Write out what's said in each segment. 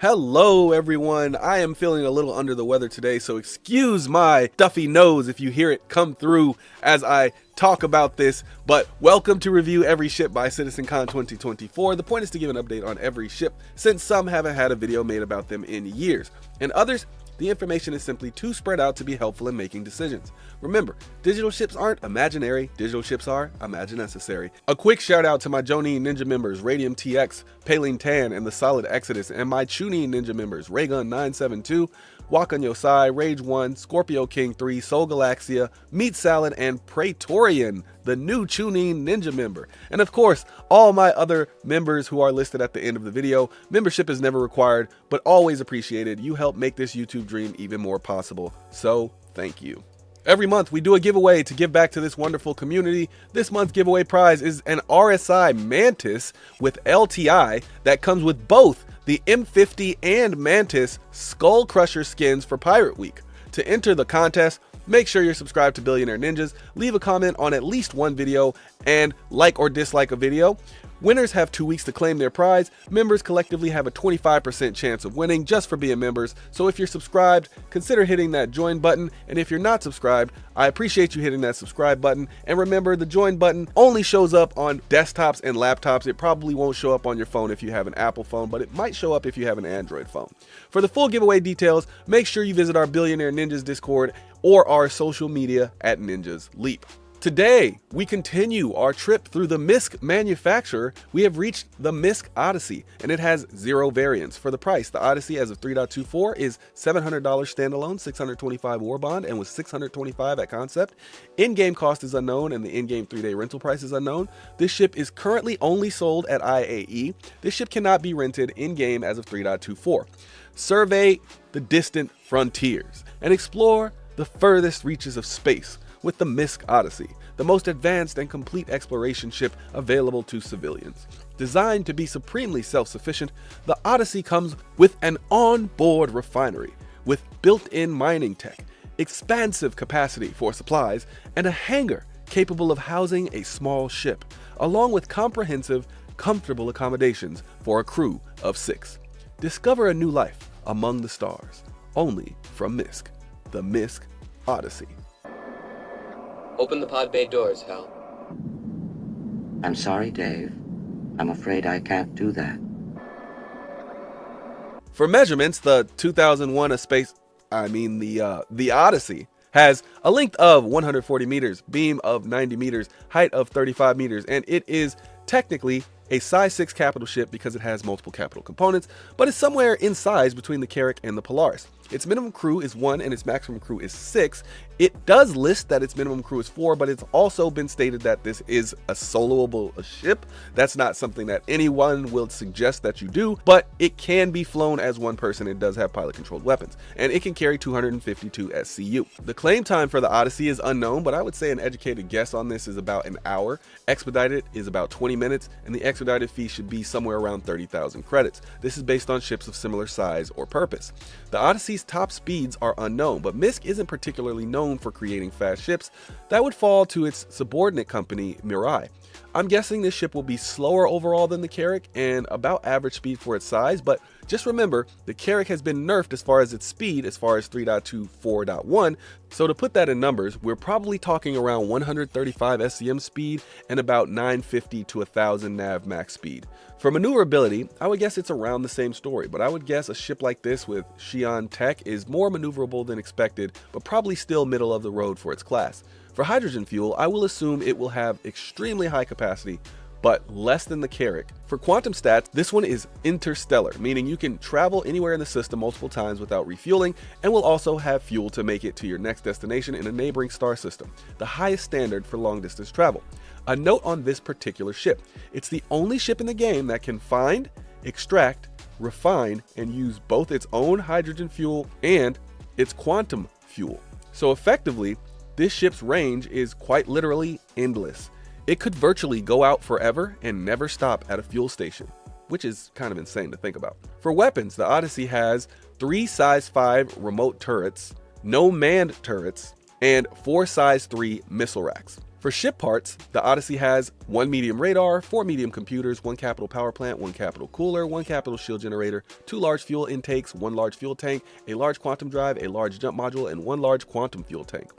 Hello everyone, I am feeling a little under the weather today, so excuse my stuffy nose if you hear it come through as I talk about this, but welcome to Review Every Ship by CitizenCon 2024. The point is to give an update on every ship, since some haven't had a video made about them in years, and others, the information is simply too spread out to be helpful in making decisions. Remember, digital ships aren't imaginary, digital ships are imagine-necessary. A quick shout out to my Jonin Ninja members, Radium TX, Paling Tan, and the Solid Exodus, and my Chunin Ninja members, Raygun 972, Wakan Yosai, Rage 1, Scorpio King 3, Soul Galaxia, Meat Salad, and Praetorian, the new Chunin Ninja member. And of course, all my other members who are listed at the end of the video. Membership is never required, but always appreciated. You help make this YouTube dream even more possible, so thank you. Every month we do a giveaway to give back to this wonderful community. This month's giveaway prize is an RSI Mantis with LTI that comes with both the M50 and Mantis Skull Crusher skins for Pirate Week. To enter the contest, make sure you're subscribed to Billionaire Ninjas, leave a comment on at least one video, and like or dislike a video. Winners have 2 weeks to claim their prize. Members collectively have a 25% chance of winning just for being members. So if you're subscribed, consider hitting that join button. And if you're not subscribed, I appreciate you hitting that subscribe button. And remember, the join button only shows up on desktops and laptops. It probably won't show up on your phone if you have an Apple phone, but it might show up if you have an Android phone. For the full giveaway details, make sure you visit our Billionaire Ninjas Discord or our social media at Ninjas Leap. Today, we continue our trip through the MISC manufacturer. We have reached the MISC Odyssey, and it has 0 variants. For the price, the Odyssey as of 3.24 is $700 standalone, $625 Warbond, and with $625 at concept. In-game cost is unknown, and the in-game 3-day rental price is unknown. This ship is currently only sold at IAE. This ship cannot be rented in-game as of 3.24. Survey the distant frontiers and explore the furthest reaches of space with the MISC Odyssey, the most advanced and complete exploration ship available to civilians. Designed to be supremely self-sufficient, the Odyssey comes with an on-board refinery with built-in mining tech, expansive capacity for supplies, and a hangar capable of housing a small ship, along with comprehensive, comfortable accommodations for a crew of 6. Discover a new life among the stars, only from MISC, the MISC Odyssey. Open the pod bay doors, Hal. I'm sorry, Dave. I'm afraid I can't do that. For measurements, the 2001 the Odyssey has a length of 140 meters, beam of 90 meters, height of 35 meters, and it is technically a size 6 capital ship because it has multiple capital components, but it's somewhere in size between the Carrack and the Polaris. Its minimum crew is 1 and its maximum crew is 6. It does list that its minimum crew is 4, but it's also been stated that this is a soloable ship. That's not something that anyone will suggest that you do, but it can be flown as one person. It does have pilot-controlled weapons, and it can carry 252 SCU. The claim time for the Odyssey is unknown, but I would say an educated guess on this is about an hour. Expedited is about 20 minutes, and the expedited fee should be somewhere around 30,000 credits. This is based on ships of similar size or purpose. The Odyssey's top speeds are unknown, but MISC isn't particularly known for creating fast ships. That would fall to its subordinate company, Mirai. I'm guessing this ship will be slower overall than the Carrack and about average speed for its size, but just remember, the Carrack has been nerfed as far as its speed, as far as 3.24.1, so to put that in numbers, we're probably talking around 135 SCM speed and about 950 to 1000 nav max speed. For maneuverability, I would guess it's around the same story, but I would guess a ship like this with Xi'an tech is more maneuverable than expected, but probably still middle of the road for its class. For hydrogen fuel, I will assume it will have extremely high capacity, but less than the Carrack. For quantum stats, this one is interstellar, meaning you can travel anywhere in the system multiple times without refueling, and will also have fuel to make it to your next destination in a neighboring star system, the highest standard for long distance travel. A note on this particular ship: it's the only ship in the game that can find, extract, refine, and use both its own hydrogen fuel and its quantum fuel. So effectively, this ship's range is quite literally endless. It could virtually go out forever and never stop at a fuel station, which is kind of insane to think about. For weapons, the Odyssey has 3 size 5 remote turrets, no manned turrets, and 4 size 3 missile racks. For ship parts, the Odyssey has 1 medium radar, 4 medium computers, 1 capital power plant, 1 capital cooler, 1 capital shield generator, 2 large fuel intakes, 1 large fuel tank, a large quantum drive, a large jump module, and 1 large quantum fuel tank.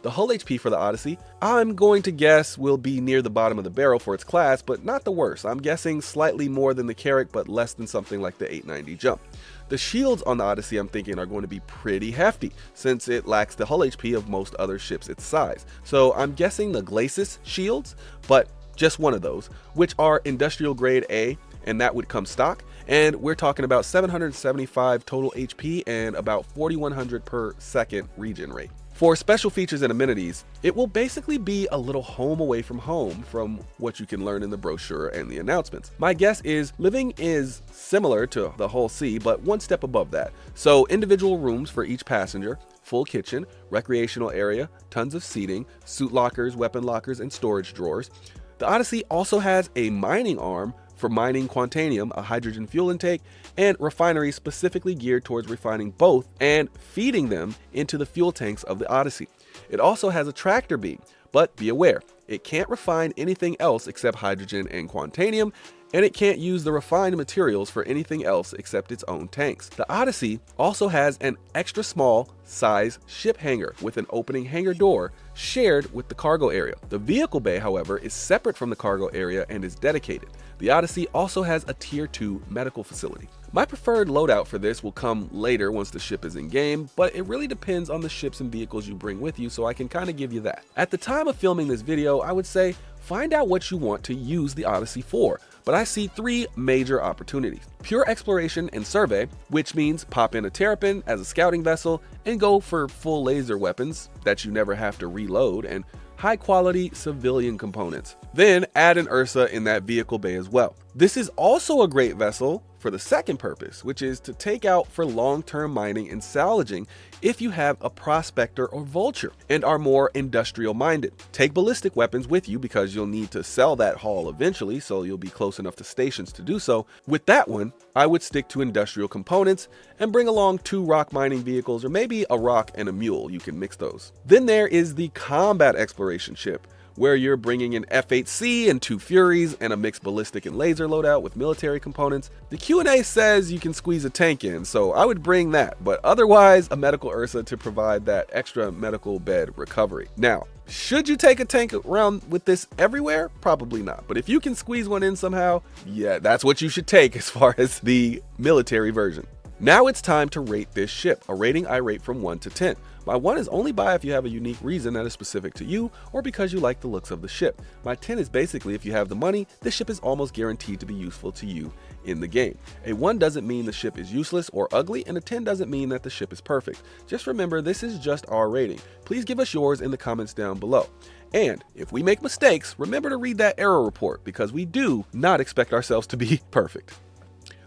The hull HP for the Odyssey, I'm going to guess will be near the bottom of the barrel for its class, but not the worst. I'm guessing slightly more than the Carrack, but less than something like the 890 jump. The shields on the Odyssey, I'm thinking, are going to be pretty hefty, since it lacks the hull HP of most other ships its size. So I'm guessing the Glacis shields, but just one of those, which are industrial grade A, and that would come stock. And we're talking about 775 total HP and about 4100 per second regen rate. For special features and amenities, it will basically be a little home away from home from what you can learn in the brochure and the announcements. My guess is living is similar to the Hull C, but one step above that. So individual rooms for each passenger, full kitchen, recreational area, tons of seating, suit lockers, weapon lockers, and storage drawers. The Odyssey also has a mining arm for mining Quantanium, a hydrogen fuel intake, and refineries specifically geared towards refining both and feeding them into the fuel tanks of the Odyssey. It also has a tractor beam, but be aware, it can't refine anything else except hydrogen and Quantanium, and it can't use the refined materials for anything else except its own tanks. The Odyssey also has an extra small size ship hangar with an opening hangar door shared with the cargo area. The vehicle bay, however, is separate from the cargo area and is dedicated. The Odyssey also has a Tier 2 medical facility. My preferred loadout for this will come later once the ship is in game, but it really depends on the ships and vehicles you bring with you, so I can kind of give you that. At the time of filming this video, I would say find out what you want to use the Odyssey for, but I see 3 major opportunities. Pure exploration and survey, which means pop in a Terrapin as a scouting vessel and go for full laser weapons that you never have to reload, and high quality civilian components. Then add an Ursa in that vehicle bay as well. This is also a great vessel for the second purpose, which is to take out for long-term mining and salvaging if you have a prospector or vulture and are more industrial minded. Take ballistic weapons with you because you'll need to sell that haul eventually, so you'll be close enough to stations to do so. With that one, I would stick to industrial components and bring along 2 rock mining vehicles, or maybe a rock and a mule. You can mix those. Then there is the combat exploration ship, where you're bringing an F-8C and 2 Furies and a mixed ballistic and laser loadout with military components. The Q&A says you can squeeze a tank in, so I would bring that, but otherwise a medical Ursa to provide that extra medical bed recovery. Now, should you take a tank around with this everywhere? Probably not, but if you can squeeze one in somehow, yeah, that's what you should take as far as the military version. Now it's time to rate this ship. A rating I rate from 1 to 10. My 1 is only buy if you have a unique reason that is specific to you or because you like the looks of the ship. My 10 is basically if you have the money, this ship is almost guaranteed to be useful to you in the game. A 1 doesn't mean the ship is useless or ugly, and a 10 doesn't mean that the ship is perfect. Just remember, this is just our rating. Please give us yours in the comments down below. And if we make mistakes, remember to read that error report, because we do not expect ourselves to be perfect.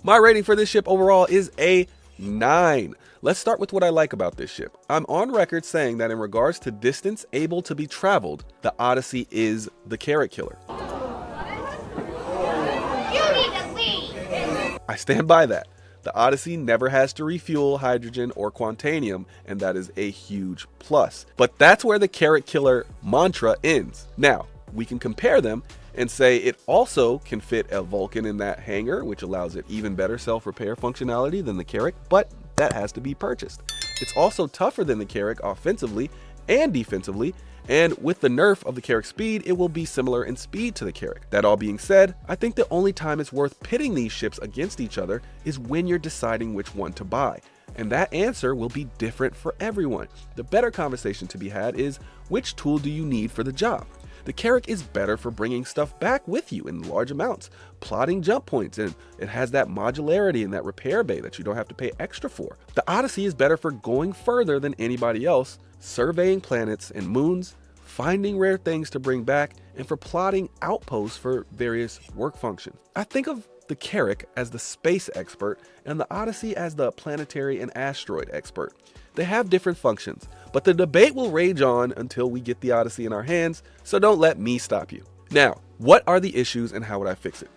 My rating for this ship overall is a 9. Let's start with what I like about this ship. I'm on record saying that in regards to distance able to be traveled, the Odyssey is the Carrack killer. You need to leave. I stand by that. The Odyssey never has to refuel hydrogen or Quantanium, and that is a huge plus. But that's where the Carrack killer mantra ends. Now, we can compare them and say it also can fit a Vulcan in that hangar, which allows it even better self-repair functionality than the Carrack, but that has to be purchased. It's also tougher than the Carrack offensively and defensively, and with the nerf of the Carrack speed, it will be similar in speed to the Carrack. That all being said, I think the only time it's worth pitting these ships against each other is when you're deciding which one to buy. And that answer will be different for everyone. The better conversation to be had is, which tool do you need for the job? The Carrack is better for bringing stuff back with you in large amounts, plotting jump points, and it has that modularity and that repair bay that you don't have to pay extra for. The Odyssey is better for going further than anybody else, surveying planets and moons, finding rare things to bring back, and for plotting outposts for various work functions. I think of the Carrack as the space expert and the Odyssey as the planetary and asteroid expert. They have different functions, but the debate will rage on until we get the Odyssey in our hands, so don't let me stop you. Now, what are the issues and how would I fix it?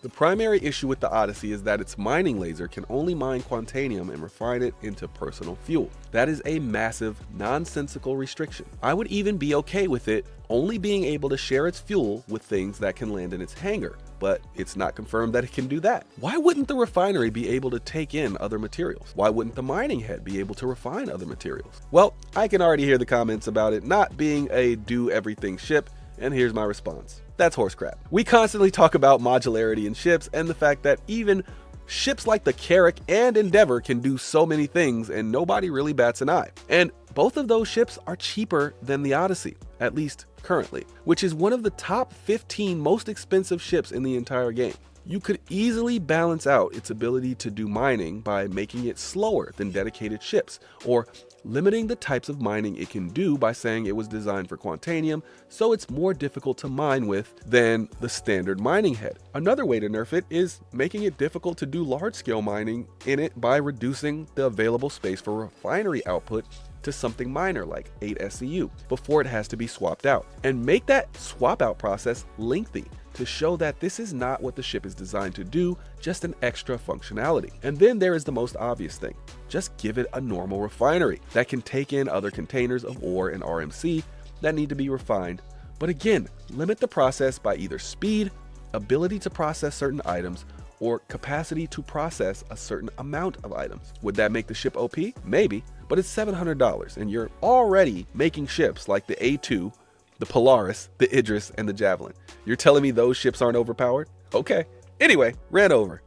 The primary issue with the Odyssey is that its mining laser can only mine quantanium and refine it into personal fuel. That is a massive, nonsensical restriction. I would even be okay with it only being able to share its fuel with things that can land in its hangar, but it's not confirmed that it can do that. Why wouldn't the refinery be able to take in other materials? Why wouldn't the mining head be able to refine other materials? Well, I can already hear the comments about it not being a do-everything ship, and here's my response. That's horse crap. We constantly talk about modularity in ships and the fact that even ships like the Carrack and Endeavour can do so many things and nobody really bats an eye. And both of those ships are cheaper than the Odyssey, at least currently, which is one of the top 15 most expensive ships in the entire game. You could easily balance out its ability to do mining by making it slower than dedicated ships, or limiting the types of mining it can do by saying it was designed for quantanium, so it's more difficult to mine with than the standard mining head. Another way to nerf it is making it difficult to do large-scale mining in it by reducing the available space for refinery output to something minor like 8 SCU before it has to be swapped out, and make that swap out process lengthy to show that this is not what the ship is designed to do, just an extra functionality. And then there is the most obvious thing. Just give it a normal refinery that can take in other containers of ore and RMC that need to be refined. But again, limit the process by either speed, ability to process certain items, or capacity to process a certain amount of items. Would that make the ship OP? Maybe, but it's $700 and you're already making ships like the A2, the Polaris, the Idris, and the Javelin. You're telling me those ships aren't overpowered? Okay. Anyway, ran over.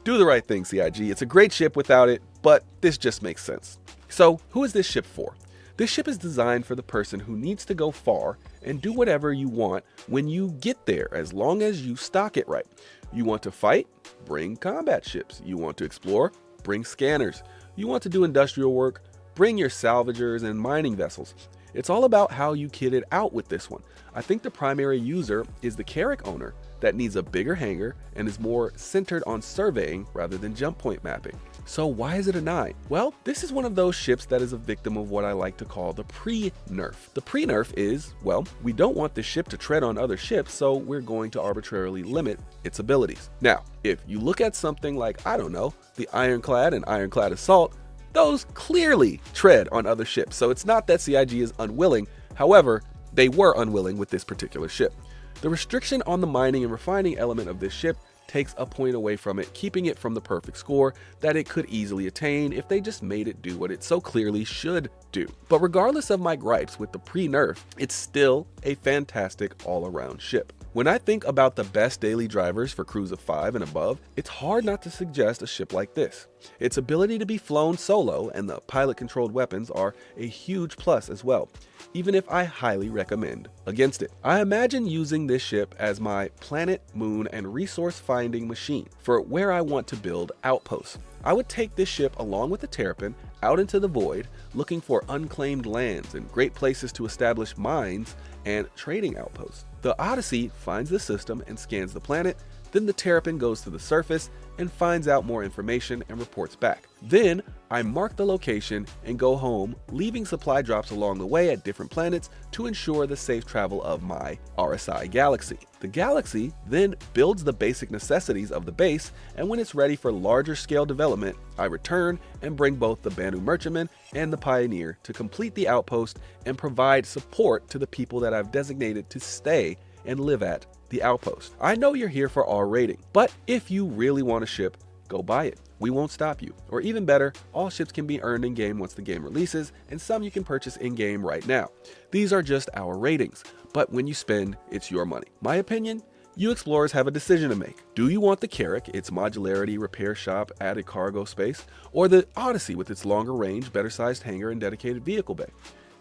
Do the right thing, CIG. It's a great ship without it, but this just makes sense. So, who is this ship for? This ship is designed for the person who needs to go far and do whatever you want when you get there, as long as you stock it right. You want to fight? Bring combat ships. You want to explore? Bring scanners. You want to do industrial work? Bring your salvagers and mining vessels. It's all about how you kit it out with this one. I think the primary user is the Carrack owner that needs a bigger hangar and is more centered on surveying rather than jump point mapping. So why is it a 9? Well, this is one of those ships that is a victim of what I like to call the pre-nerf. The pre-nerf is, well, we don't want the ship to tread on other ships, so we're going to arbitrarily limit its abilities. Now, if you look at something like, I don't know, the Ironclad and Ironclad Assault, those clearly tread on other ships, so it's not that CIG is unwilling. However, they were unwilling with this particular ship. The restriction on the mining and refining element of this ship takes a point away from it, keeping it from the perfect score that it could easily attain if they just made it do what it so clearly should do. But regardless of my gripes with the pre-nerf, it's still a fantastic all-around ship. When I think about the best daily drivers for crews of 5 and above, it's hard not to suggest a ship like this. Its ability to be flown solo and the pilot-controlled weapons are a huge plus as well, even if I highly recommend against it. I imagine using this ship as my planet, moon, and resource-finding machine for where I want to build outposts. I would take this ship along with the Terrapin out into the void, looking for unclaimed lands and great places to establish mines and trading outposts. The Odyssey finds the system and scans the planet, then the Terrapin goes to the surface and finds out more information and reports back. Then I mark the location and go home, leaving supply drops along the way at different planets to ensure the safe travel of my RSI galaxy. The galaxy then builds the basic necessities of the base, and when it's ready for larger scale development, I return and bring both the Banu Merchantman and the Pioneer to complete the outpost and provide support to the people that I've designated to stay and live at the outpost. I know you're here for R rating, but if you really want a ship, go buy it. We won't stop you. Or even better, all ships can be earned in-game once the game releases, and some you can purchase in-game right now. These are just our ratings, but when you spend, it's your money. My opinion? You explorers have a decision to make. Do you want the Carrack, its modularity, repair shop, added cargo space, or the Odyssey with its longer range, better sized hangar, and dedicated vehicle bay?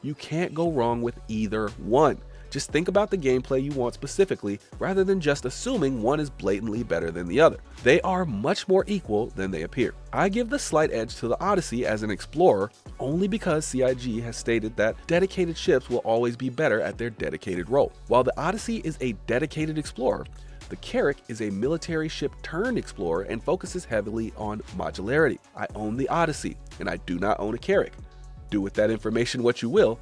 You can't go wrong with either one. Just think about the gameplay you want specifically, rather than just assuming one is blatantly better than the other. They are much more equal than they appear. I give the slight edge to the Odyssey as an explorer only because CIG has stated that dedicated ships will always be better at their dedicated role. While the Odyssey is a dedicated explorer, the Carrack is a military ship turned explorer and focuses heavily on modularity. I own the Odyssey, and I do not own a Carrack. Do with that information what you will.